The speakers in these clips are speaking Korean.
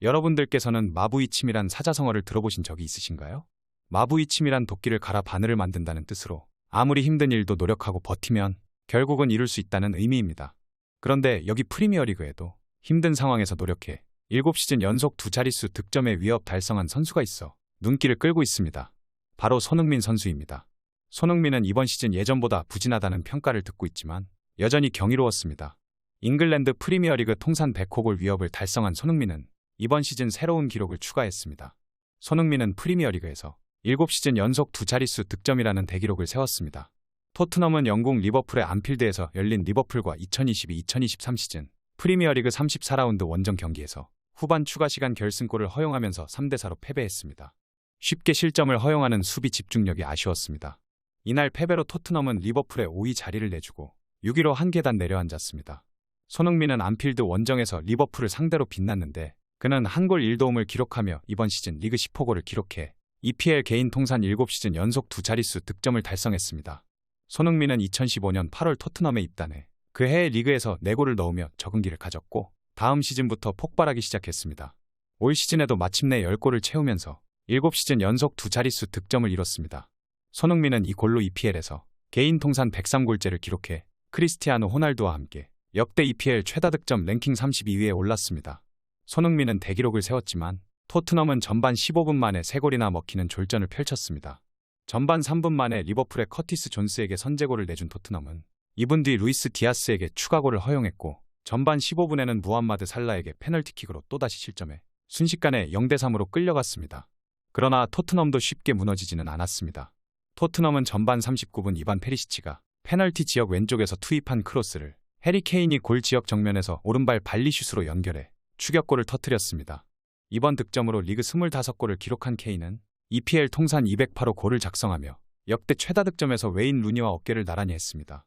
여러분들께서는 마부이침이란 사자성어를 들어보신 적이 있으신가요? 마부이침이란 도끼를 갈아 바늘을 만든다는 뜻으로 아무리 힘든 일도 노력하고 버티면 결국은 이룰 수 있다는 의미입니다. 그런데 여기 프리미어리그에도 힘든 상황에서 노력해 7시즌 연속 2자릿수 득점의 위협 달성한 선수가 있어 눈길을 끌고 있습니다. 바로 손흥민 선수입니다. 손흥민은 이번 시즌 예전보다 부진하다는 평가를 듣고 있지만 여전히 경이로웠습니다. 잉글랜드 프리미어리그 통산 100호골 위협을 달성한 손흥민은 이번 시즌 새로운 기록을 추가했습니다. 손흥민은 프리미어리그에서 7시즌 연속 2자릿수 득점이라는 대기록을 세웠습니다. 토트넘은 영국 리버풀의 안필드에서 열린 리버풀과 2022-2023 시즌 프리미어리그 34라운드 원정 경기에서 후반 추가 시간 결승골을 허용하면서 3대4로 패배했습니다. 쉽게 실점을 허용하는 수비 집중력이 아쉬웠습니다. 이날 패배로 토트넘은 리버풀의 5위 자리를 내주고 6위로 한 계단 내려앉았습니다. 손흥민은 안필드 원정에서 리버풀을 상대로 빛났는데 그는 한 골 1도움을 기록하며 이번 시즌 리그 10호골을 기록해 EPL 개인 통산 7시즌 연속 2자릿수 득점을 달성했습니다. 손흥민은 2015년 8월 토트넘에 입단해 그 해의 리그에서 4골을 넣으며 적응기를 가졌고 다음 시즌부터 폭발하기 시작했습니다. 올 시즌에도 마침내 10골을 채우면서 7시즌 연속 2자릿수 득점을 이뤘습니다. 손흥민은 이 골로 EPL에서 개인 통산 103골째를 기록해 크리스티아노 호날두와 함께 역대 EPL 최다 득점 랭킹 32위에 올랐습니다. 손흥민은 대기록을 세웠지만 토트넘은 전반 15분 만에 3골이나 먹히는 졸전을 펼쳤습니다. 전반 3분 만에 리버풀의 커티스 존스에게 선제골을 내준 토트넘은 2분 뒤 루이스 디아스에게 추가골을 허용했고 전반 15분에는 무함마드 살라에게 페널티킥으로 또다시 실점해 순식간에 0대3으로 끌려갔습니다. 그러나 토트넘도 쉽게 무너지지는 않았습니다. 토트넘은 전반 39분 이반 페리시치가 페널티 지역 왼쪽에서 투입한 크로스를 해리 케인이 골 지역 정면에서 오른발 발리슛으로 연결해 추격골을 터뜨렸습니다. 이번 득점으로 리그 25골을 기록한 케인은 EPL 통산 208호 골을 작성하며 역대 최다 득점에서 웨인 루니와 어깨를 나란히 했습니다.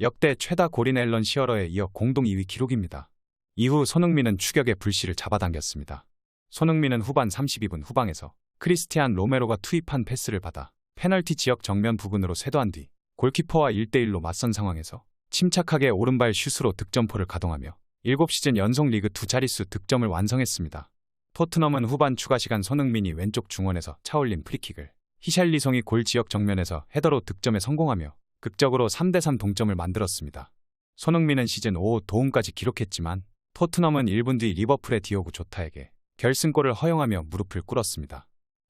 역대 최다 골인 앨런 시어러에 이어 공동 2위 기록입니다. 이후 손흥민은 추격의 불씨를 잡아당겼습니다. 손흥민은 후반 32분 후방에서 크리스티안 로메로가 투입한 패스를 받아 페널티 지역 정면 부근으로 쇄도한 뒤 골키퍼와 1대1로 맞선 상황에서 침착하게 오른발 슛으로 득점포를 가동하며 7시즌 연속 리그 2자릿수 득점을 완성했습니다. 토트넘은 후반 추가 시간 손흥민이 왼쪽 중원에서 차올린 프리킥을 히샬리송이 골 지역 정면에서 헤더로 득점에 성공하며 극적으로 3대3 동점을 만들었습니다. 손흥민은 시즌 5호 도움까지 기록했지만 토트넘은 1분 뒤 리버풀의 디오고 조타에게 결승골을 허용하며 무릎을 꿇었습니다.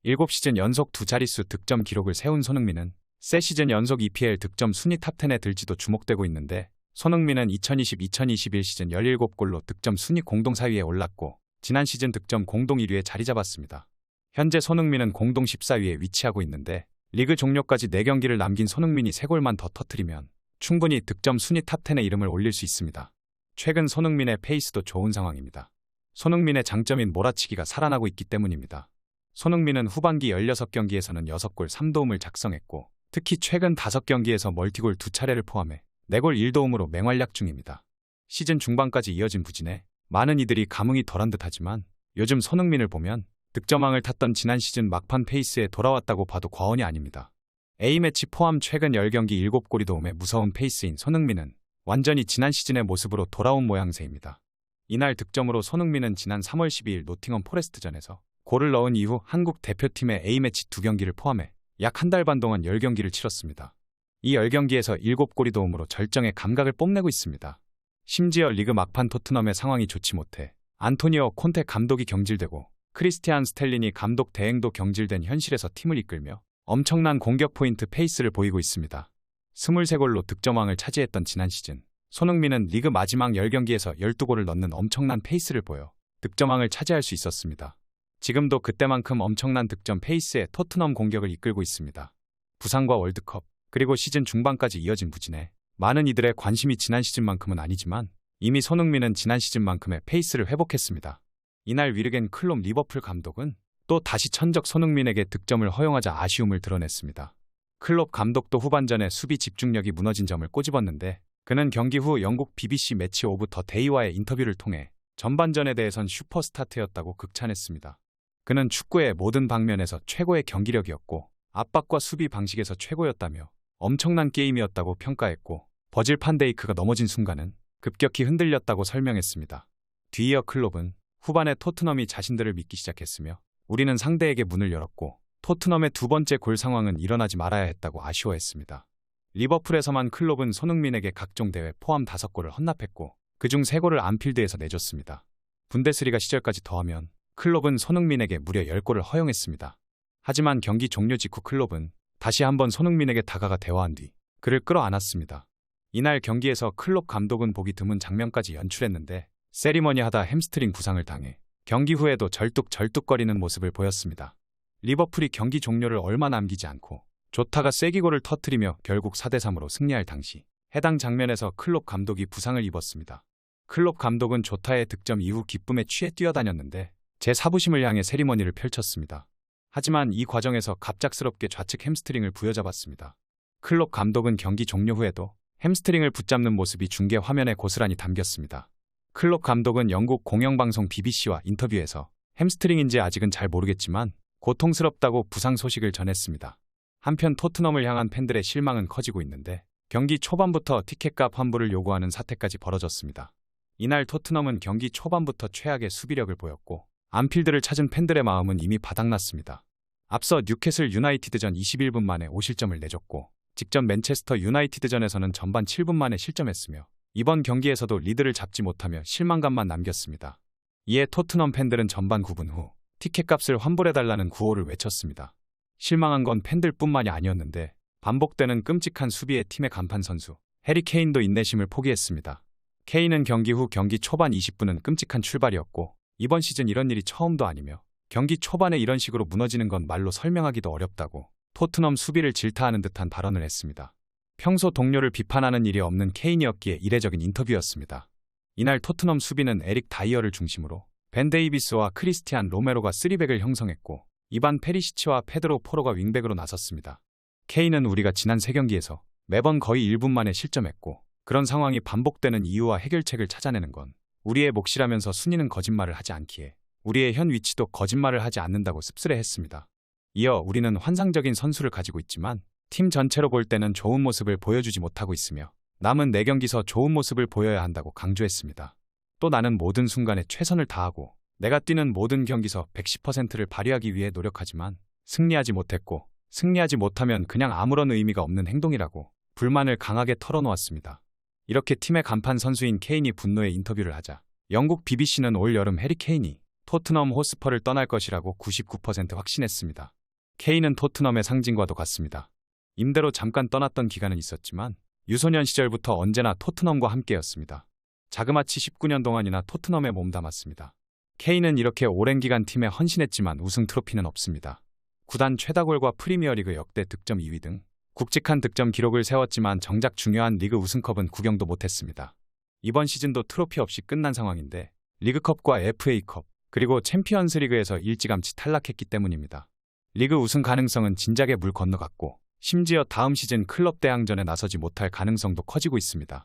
7시즌 연속 2자릿수 득점 기록을 세운 손흥민은 새 시즌 연속 EPL 득점 순위 탑10에 들지도 주목되고 있는데 손흥민은 2020-2021 시즌 17골로 득점 순위 공동 4위에 올랐고 지난 시즌 득점 공동 1위에 자리 잡았습니다. 현재 손흥민은 공동 14위에 위치하고 있는데 리그 종료까지 4경기를 남긴 손흥민이 3골만 더 터뜨리면 충분히 득점 순위 탑10에 이름을 올릴 수 있습니다. 최근 손흥민의 페이스도 좋은 상황입니다. 손흥민의 장점인 몰아치기가 살아나고 있기 때문입니다. 손흥민은 후반기 16경기에서는 6골 3도움을 작성했고 특히 최근 5경기에서 멀티골 2차례를 포함해 4골 1도움으로 맹활약 중입니다. 시즌 중반까지 이어진 부진에 많은 이들이 감흥이 덜한 듯하지만 요즘 손흥민을 보면 득점왕을 탔던 지난 시즌 막판 페이스에 돌아왔다고 봐도 과언이 아닙니다. A매치 포함 최근 10경기 7골이 도움에 무서운 페이스인 손흥민은 완전히 지난 시즌의 모습으로 돌아온 모양새입니다. 이날 득점으로 손흥민은 지난 3월 12일 노팅엄 포레스트전에서 골을 넣은 이후 한국 대표팀의 A매치 2경기를 포함해 약 한 달 반 동안 10경기를 치렀습니다. 이 10경기에서 7골이 도움으로 절정의 감각을 뽐내고 있습니다. 심지어 리그 막판 토트넘의 상황이 좋지 못해 안토니오 콘테 감독이 경질되고 크리스티안 스텔리니 감독 대행도 경질된 현실에서 팀을 이끌며 엄청난 공격 포인트 페이스를 보이고 있습니다. 23골로 득점왕을 차지했던 지난 시즌 손흥민은 리그 마지막 10경기에서 12골을 넣는 엄청난 페이스를 보여 득점왕을 차지할 수 있었습니다. 지금도 그때만큼 엄청난 득점 페이스의 토트넘 공격을 이끌고 있습니다. 부상과 월드컵 그리고 시즌 중반까지 이어진 부진에 많은 이들의 관심이 지난 시즌만큼은 아니지만 이미 손흥민은 지난 시즌만큼의 페이스를 회복했습니다. 이날 위르겐 클롭 리버풀 감독은 또 다시 천적 손흥민에게 득점을 허용하자 아쉬움을 드러냈습니다. 클롭 감독도 후반전에 수비 집중력이 무너진 점을 꼬집었는데 그는 경기 후 영국 BBC 매치 오브 더 데이와의 인터뷰를 통해 전반전에 대해선 슈퍼스타트였다고 극찬했습니다. 그는 축구의 모든 방면에서 최고의 경기력이었고 압박과 수비 방식에서 최고였다며 엄청난 게임이었다고 평가했고 버질 판데이크가 넘어진 순간은 급격히 흔들렸다고 설명했습니다. 뒤이어 클롭은 후반에 토트넘이 자신들을 믿기 시작했으며 우리는 상대에게 문을 열었고 토트넘의 두 번째 골 상황은 일어나지 말아야 했다고 아쉬워했습니다. 리버풀에서만 클롭은 손흥민에게 각종 대회 포함 5골을 헌납했고 그중 3골을 안필드에서 내줬습니다. 분데스리가 시절까지 더하면 클롭은 손흥민에게 무려 10골을 허용했습니다. 하지만 경기 종료 직후 클롭은 다시 한번 손흥민에게 다가가 대화한 뒤 그를 끌어안았습니다. 이날 경기에서 클롭 감독은 보기 드문 장면까지 연출했는데 세리머니하다 햄스트링 부상을 당해 경기 후에도 절뚝절뚝거리는 모습을 보였습니다. 리버풀이 경기 종료를 얼마 남기지 않고 조타가 쐐기골을 터뜨리며 결국 4대3으로 승리할 당시 해당 장면에서 클롭 감독이 부상을 입었습니다. 클롭 감독은 조타의 득점 이후 기쁨에 취해 뛰어다녔는데 제 사부심을 향해 세리머니를 펼쳤습니다. 하지만 이 과정에서 갑작스럽게 좌측 햄스트링을 부여잡았습니다. 클롭 감독은 경기 종료 후에도 햄스트링을 붙잡는 모습이 중계 화면에 고스란히 담겼습니다. 클롭 감독은 영국 공영방송 BBC와 인터뷰에서 햄스트링인지 아직은 잘 모르겠지만 고통스럽다고 부상 소식을 전했습니다. 한편 토트넘을 향한 팬들의 실망은 커지고 있는데 경기 초반부터 티켓값 환불을 요구하는 사태까지 벌어졌습니다. 이날 토트넘은 경기 초반부터 최악의 수비력을 보였고 안필드를 찾은 팬들의 마음은 이미 바닥났습니다. 앞서 뉴캐슬 유나이티드전 21분 만에 5실점을 내줬고 직전 맨체스터 유나이티드전에서는 전반 7분 만에 실점했으며 이번 경기에서도 리드를 잡지 못하며 실망감만 남겼습니다. 이에 토트넘 팬들은 전반 9분 후 티켓값을 환불해달라는 구호를 외쳤습니다. 실망한 건 팬들뿐만이 아니었는데 반복되는 끔찍한 수비에 팀의 간판 선수 해리 케인도 인내심을 포기했습니다. 케인은 경기 후 경기 초반 20분은 끔찍한 출발이었고 이번 시즌 이런 일이 처음도 아니며 경기 초반에 이런 식으로 무너지는 건 말로 설명하기도 어렵다고 토트넘 수비를 질타하는 듯한 발언을 했습니다. 평소 동료를 비판하는 일이 없는 케인이었기에 이례적인 인터뷰였습니다. 이날 토트넘 수비는 에릭 다이어를 중심으로 벤 데이비스와 크리스티안 로메로가 3백을 형성했고 이반 페리시치와 페드로 포로가 윙백으로 나섰습니다. 케인은 우리가 지난 3경기에서 매번 거의 1분 만에 실점했고 그런 상황이 반복되는 이유와 해결책을 찾아내는 건 우리의 몫이라면서 순위는 거짓말을 하지 않기에 우리의 현 위치도 거짓말을 하지 않는다고 씁쓸해했습니다. 이어 우리는 환상적인 선수를 가지고 있지만 팀 전체로 볼 때는 좋은 모습을 보여주지 못하고 있으며 남은 4경기서 좋은 모습을 보여야 한다고 강조했습니다. 또 나는 모든 순간에 최선을 다하고 내가 뛰는 모든 경기서 110%를 발휘하기 위해 노력하지만 승리하지 못했고 승리하지 못하면 그냥 아무런 의미가 없는 행동이라고 불만을 강하게 털어놓았습니다. 이렇게 팀의 간판 선수인 케인이 분노의 인터뷰를 하자 영국 BBC는 올 여름 해리 케인이 토트넘 호스퍼를 떠날 것이라고 99% 확신했습니다. 케인은 토트넘의 상징과도 같습니다. 임대로 잠깐 떠났던 기간은 있었지만 유소년 시절부터 언제나 토트넘과 함께였습니다. 자그마치 19년 동안이나 토트넘에 몸담았습니다. 케인은 이렇게 오랜 기간 팀에 헌신했지만 우승 트로피는 없습니다. 구단 최다골과 프리미어리그 역대 득점 2위 등 굵직한 득점 기록을 세웠지만 정작 중요한 리그 우승컵은 구경도 못했습니다. 이번 시즌도 트로피 없이 끝난 상황인데 리그컵과 FA컵 그리고 챔피언스리그에서 일찌감치 탈락했기 때문입니다. 리그 우승 가능성은 진작에 물 건너갔고 심지어 다음 시즌 클럽 대항전에 나서지 못할 가능성도 커지고 있습니다.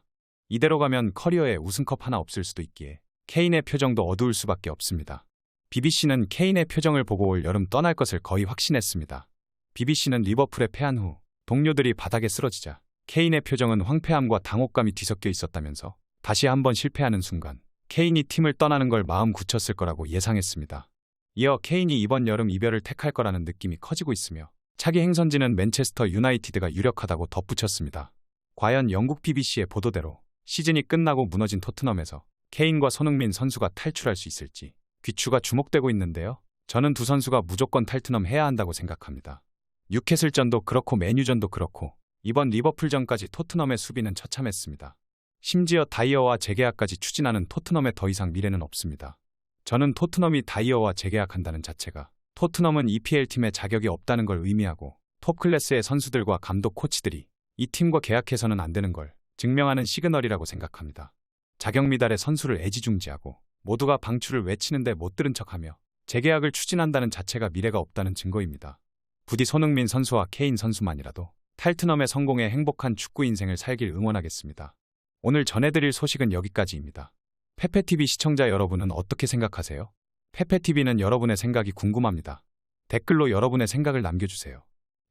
이대로 가면 커리어에 우승컵 하나 없을 수도 있기에 케인의 표정도 어두울 수밖에 없습니다. BBC는 케인의 표정을 보고 올 여름 떠날 것을 거의 확신했습니다. BBC는 리버풀에 패한 후 동료들이 바닥에 쓰러지자 케인의 표정은 황폐함과 당혹감이 뒤섞여 있었다면서 다시 한번 실패하는 순간 케인이 팀을 떠나는 걸 마음 굳혔을 거라고 예상했습니다. 이어 케인이 이번 여름 이별을 택할 거라는 느낌이 커지고 있으며 차기 행선지는 맨체스터 유나이티드가 유력하다고 덧붙였습니다. 과연 영국 BBC의 보도대로 시즌이 끝나고 무너진 토트넘에서 케인과 손흥민 선수가 탈출할 수 있을지 귀추가 주목되고 있는데요. 저는 두 선수가 무조건 탈트넘 해야 한다고 생각합니다. 뉴캐슬전도 그렇고 맨유전도 그렇고 이번 리버풀전까지 토트넘의 수비는 처참했습니다. 심지어 다이어와 재계약까지 추진하는 토트넘에 더 이상 미래는 없습니다. 저는 토트넘이 다이어와 재계약한다는 자체가 토트넘은 EPL팀에 자격이 없다는 걸 의미하고 톱클래스의 선수들과 감독 코치들이 이 팀과 계약해서는 안 되는 걸 증명하는 시그널이라고 생각합니다. 자격 미달의 선수를 애지중지하고 모두가 방출을 외치는데 못 들은 척하며 재계약을 추진한다는 자체가 미래가 없다는 증거입니다. 부디 손흥민 선수와 케인 선수만이라도 탈트넘의 성공에 행복한 축구 인생을 살길 응원하겠습니다. 오늘 전해드릴 소식은 여기까지입니다. 페페TV 시청자 여러분은 어떻게 생각하세요? 페페TV는 여러분의 생각이 궁금합니다. 댓글로 여러분의 생각을 남겨주세요.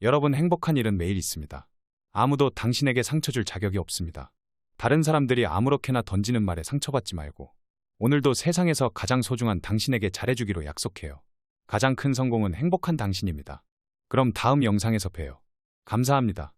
여러분 행복한 일은 매일 있습니다. 아무도 당신에게 상처 줄 자격이 없습니다. 다른 사람들이 아무렇게나 던지는 말에 상처받지 말고 오늘도 세상에서 가장 소중한 당신에게 잘해주기로 약속해요. 가장 큰 성공은 행복한 당신입니다. 그럼 다음 영상에서 봬요. 감사합니다.